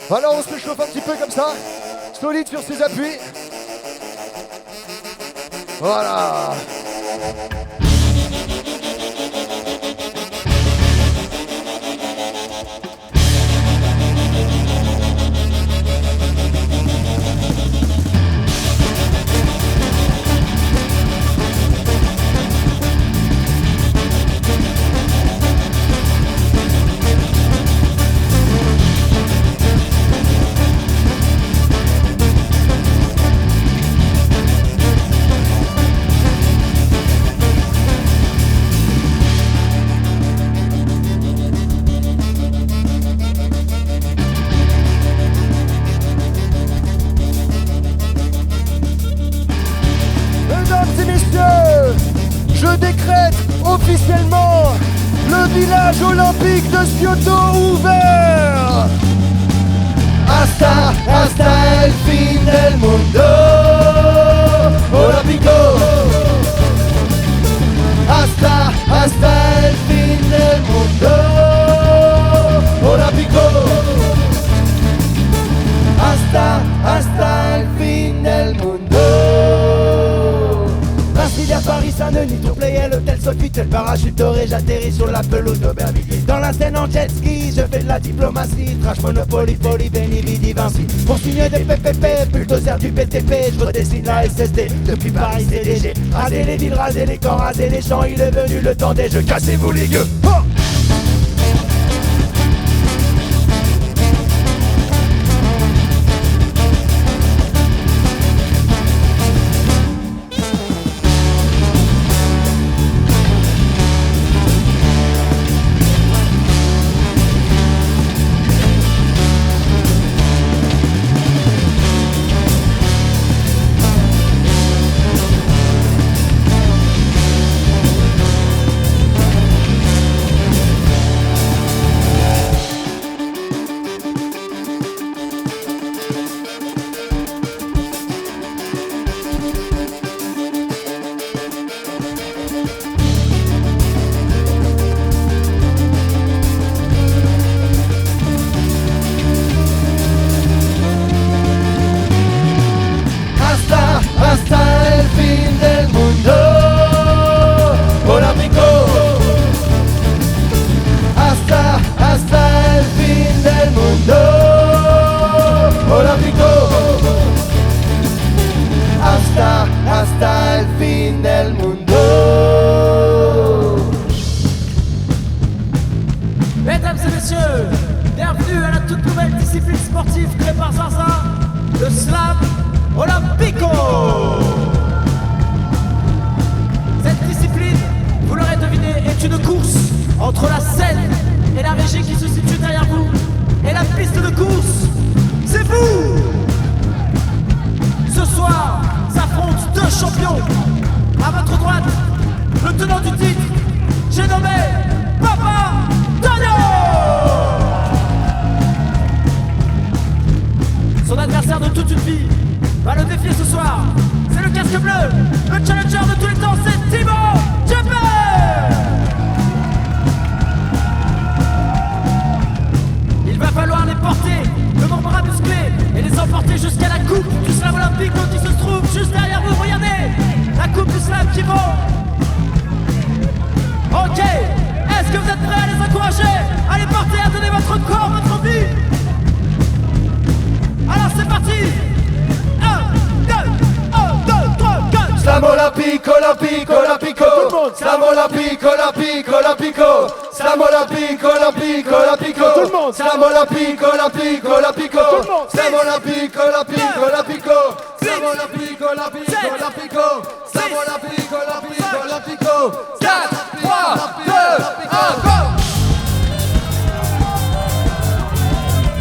Voilà, on se réchauffe un petit peu comme ça. Solide sur ses appuis. Voilà. Je décrète officiellement le village olympique de Scioto ouvert. Hasta, hasta el fin del mundo olímpico. Hasta, hasta el fin del mundo olímpico. Hasta, hasta el fin del mundo. À Paris, Saint-Denis, Tourplayel, l'hôtel Sofitel, parachute doré, j'atterris sur la pelouse d'Aubervilliers. Dans la scène en jet ski, je fais de la diplomatie, trash Monopoly, folie, Benny, Vidi, Vinci. Pour signer des PPP, bulldozer du BTP, je redessine la SSD, depuis Paris CDG. Raser les villes, raser les camps, raser les champs, il est venu le temps des jeux, cassez-vous les gueux. Oh, hasta el fin del mundo. Mesdames et messieurs, bienvenue à la toute nouvelle discipline sportive créée par Zaza, le slam olympico. Cette discipline, vous l'aurez deviné, est une course entre la scène et la régie qui se situe derrière vous et la piste de course. C'est vous. Ce soir s'affrontent deux champions. À votre droite, le tenant du titre, j'ai nommé Papa Tonio. Son adversaire de toute une vie va le défier ce soir. C'est le casque bleu, le challenger de tous les temps, c'est Timo Jumper. Il va falloir les porter, de bons bras musclés, et les emporter jusqu'à la coupe du slam olympique qui se trouve juste derrière vous. Regardez, la coupe du slam qui vaut. Ok, est-ce que vous êtes prêts à les encourager, à les porter, à donner votre corps, votre vie? Alors c'est parti. 1, 2, 3, 4. Slam olympique, olympique, olympico. Slam olympique, olympique, olympico. Slam olympique, olympique, olympico. Tout le monde. Slam olympique, olympique, olympico. Tout le monde. Slam olympique, olympique, olympico. Slam olympique, olympique, olympico. Slam olympique, olympique, olympico. 4, 3, 2, 1, go!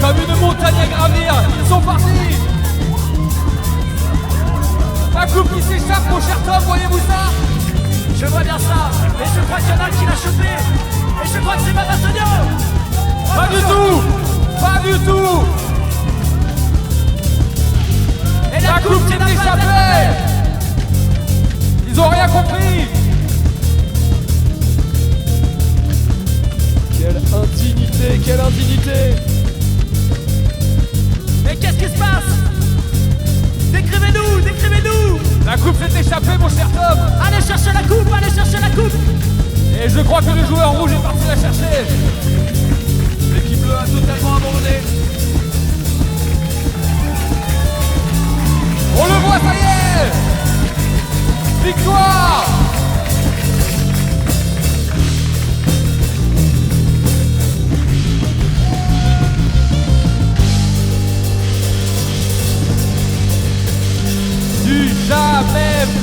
Comme une montagne à gravir, ils sont partis. La coupe qui s'échappe, mon cher Tom, voyez-vous ça? Je vois bien ça, et je crois qu'il y en a qui l'a chopé. Et je crois que c'est Papa Tonio. Pas du tout. Pas du tout. Et La coupe qui est échappée. Ils ont rien compris. Quelle indignité, quelle indignité.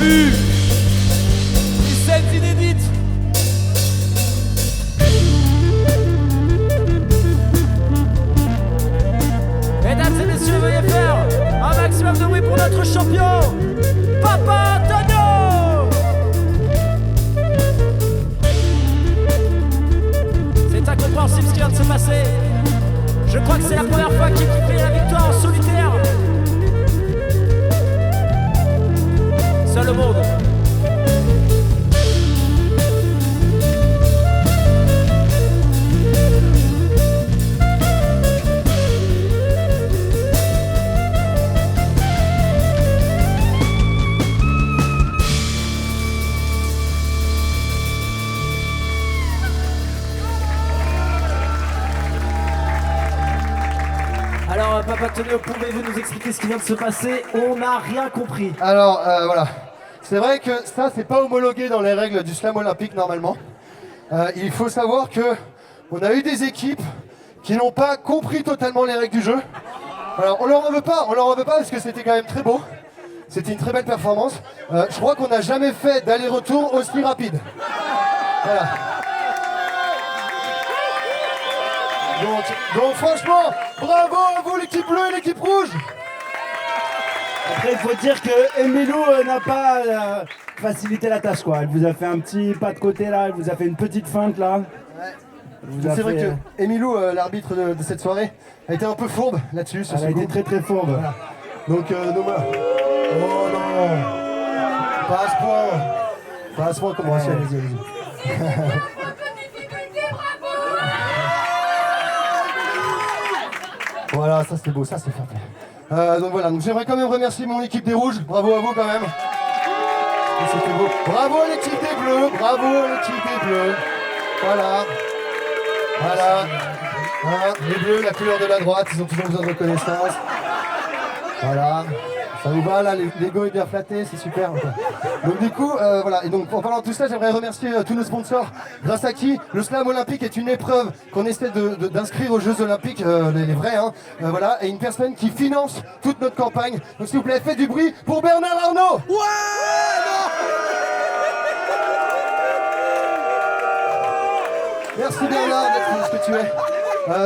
vu. Des scènes inédites. Mesdames et messieurs, veuillez faire un maximum de bruit pour notre champion, Papa Antonio. C'est incompréhensible ce qui vient de se passer. Je crois que c'est la première fois qu'il fait la victoire en solitaire. Seul au monde. Alors, Papa Antonio, pouvez-vous nous expliquer ce qui vient de se passer? On n'a rien compris. Alors, voilà. C'est vrai que ça, c'est pas homologué dans les règles du slam olympique normalement. Il faut savoir que on a eu des équipes qui n'ont pas compris totalement les règles du jeu. Alors, on leur en veut pas parce que c'était quand même très beau. C'était une très belle performance. Je crois qu'on n'a jamais fait d'aller-retour aussi rapide. Voilà. Donc franchement, bravo à vous l'équipe bleue et l'équipe rouge. Après, il faut dire que Emilou n'a pas facilité la tâche, quoi. Elle vous a fait un petit pas de côté là, elle vous a fait une petite feinte là. Ouais. C'est vrai que Emilou, l'arbitre de cette soirée, a été un peu fourbe là-dessus. Elle a été très fourbe. Voilà. Donc voilà. Oh non, pas à ce point. Pas à ce point, comment ça, allez-y. Voilà, ça c'est beau, ça c'est fait. Donc voilà, donc j'aimerais quand même remercier mon équipe des rouges, bravo à vous quand même. C'était beau. Bravo à l'équipe des bleus, bravo à l'équipe des bleus. Voilà. Voilà. Hein, les bleus, la couleur de la droite, ils ont toujours besoin de reconnaissance. Voilà. Ça vous va là, l'ego est bien flatté, c'est super. Donc du coup, voilà, et donc en parlant de tout ça, j'aimerais remercier tous nos sponsors, grâce à qui le slam olympique est une épreuve qu'on essaie d'inscrire aux Jeux olympiques, les vrais, hein, voilà, et une personne qui finance toute notre campagne. Donc s'il vous plaît, faites du bruit pour Bernard Arnault. Merci Bernard d'être ce que tu es.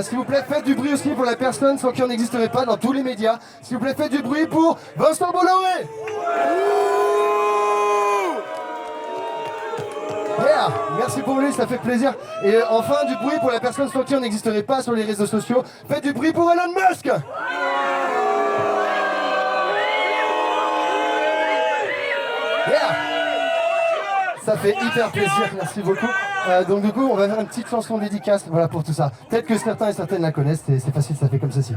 S'il vous plaît, faites du bruit aussi pour la personne sans qui on n'existerait pas dans tous les médias. S'il vous plaît, faites du bruit pour Vincent Bolloré. Yeah, merci pour lui, ça fait plaisir. Et enfin, du bruit pour la personne sans qui on n'existerait pas sur les réseaux sociaux. Faites du bruit pour Elon Musk. Yeah. Ça fait hyper plaisir, merci beaucoup. Donc du coup, on va faire une petite chanson dédicace, voilà, pour tout ça. Peut-être que certains et certaines la connaissent, c'est facile, ça fait comme ceci.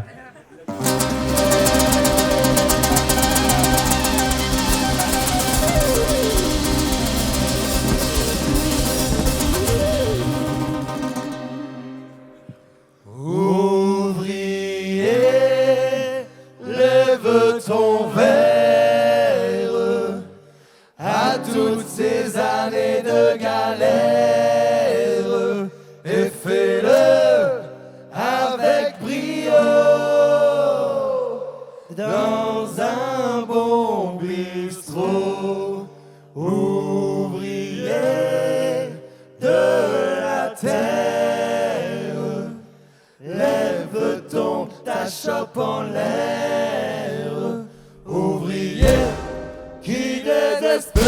Ouvrier, lève ton verre à toutes ces années de galère et fais-le avec brio dans un bon bistrot. Ouvrier de la terre, lève ta chope en l'air. Ouvrier qui désespère.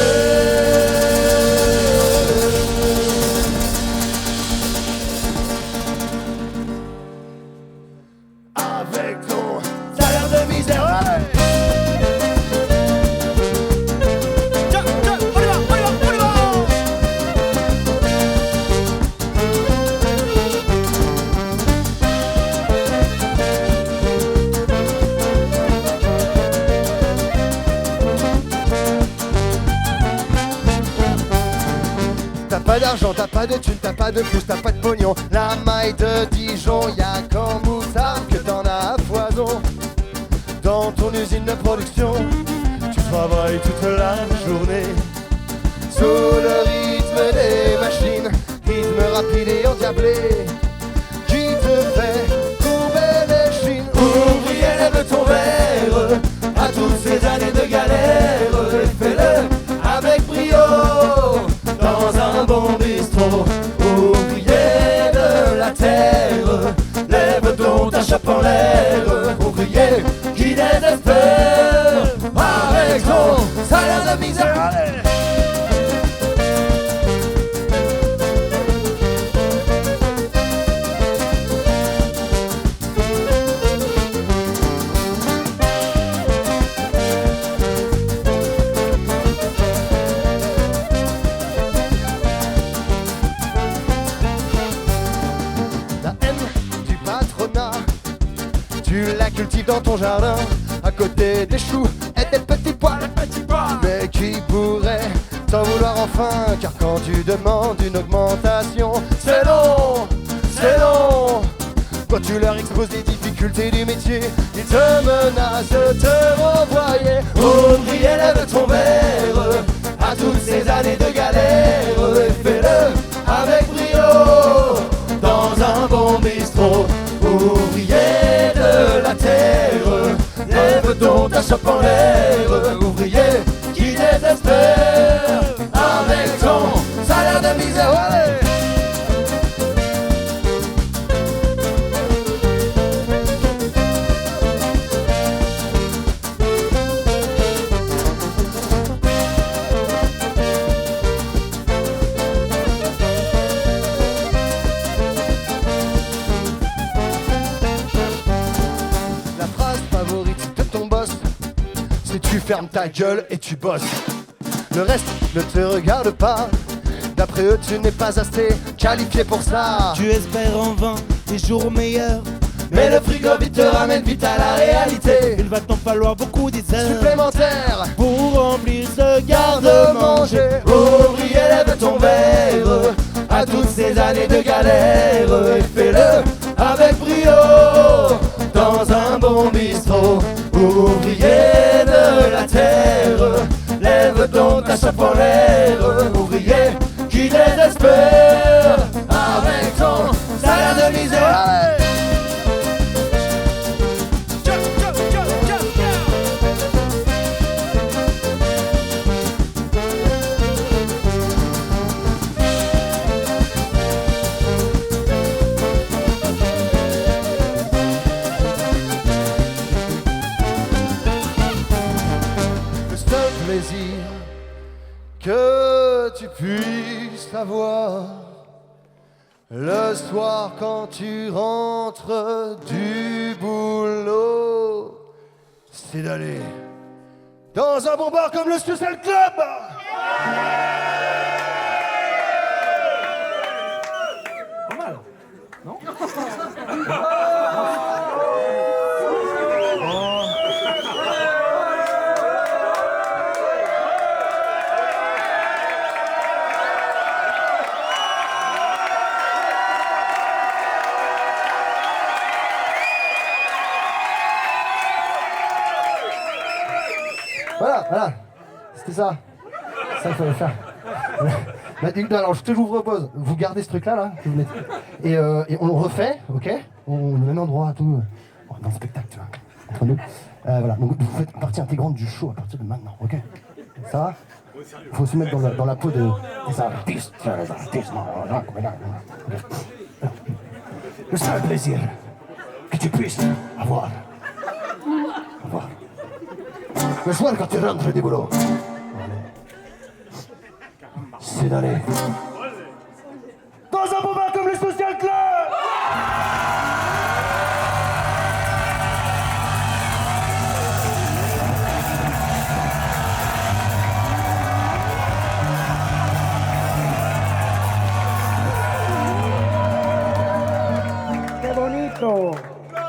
Avec ton salaire de misère. T'as pas d'argent, t'as pas de thunes, t'as pas de plus, t'as pas de pognon. La maille de Dijon, y'a qu'en moutarde que t'en as à foison. Dans ton usine de production, tu travailles toute la journée sous le rythme des machines, rythme rapide et endiablé qui te fait courber les chines. Ouvrier, lève ton verre à toutes ces années de galère et fais-le ta chope en l'air, ouvrier qui désespère avec son salaire de misère. Tu la cultives dans ton jardin, à côté des choux et des petits pois. Mais qui pourrait t'en vouloir enfin? Car quand tu demandes une augmentation, c'est non, c'est non. Quand tu leur exposes les difficultés du métier, ils te menacent de te renvoyer. Ouvrier, lève ton verre à toutes ces années de galère et fais-le avec brio dans un bon bistrot. Ouvrier de la terre, lève donc ta chope en l'air, ouvrier qui désespère avec ton salaire de misère. Allez! Tu fermes ta gueule et tu bosses. Le reste ne te regarde pas. D'après eux, tu n'es pas assez qualifié pour ça. Tu espères en vain des jours meilleurs, mais le frigo vite te ramène vite à la réalité. Il va t'en falloir beaucoup d'heures supplémentaires pour remplir ce garde-manger. Ouvrier, lève ton verre à toutes ces années de galère et fais-le avec brio dans un bon bistrot. Ouvrier de la terre, lève donc ta chope en l'air, ouvrier qui désespère avec ton salaire de misère. Que tu puisses avoir le soir quand tu rentres du boulot, c'est d'aller dans un bon bar comme le Social Club. Pas mal, non? Voilà, c'était ça. Ça qu'il fallait faire. Alors je vous propose, vous gardez ce truc-là, là, que vous mettez, et on le refait, ok? On le met en droit à tout, dans le spectacle, tu vois, entre nous. Voilà, donc vous faites partie intégrante du show à partir de maintenant, ok? Ça va? Il faut se mettre dans la peau des artistes. Le seul plaisir que tu puisses avoir. Le soir quand tu rentres du boulot, c'est d'aller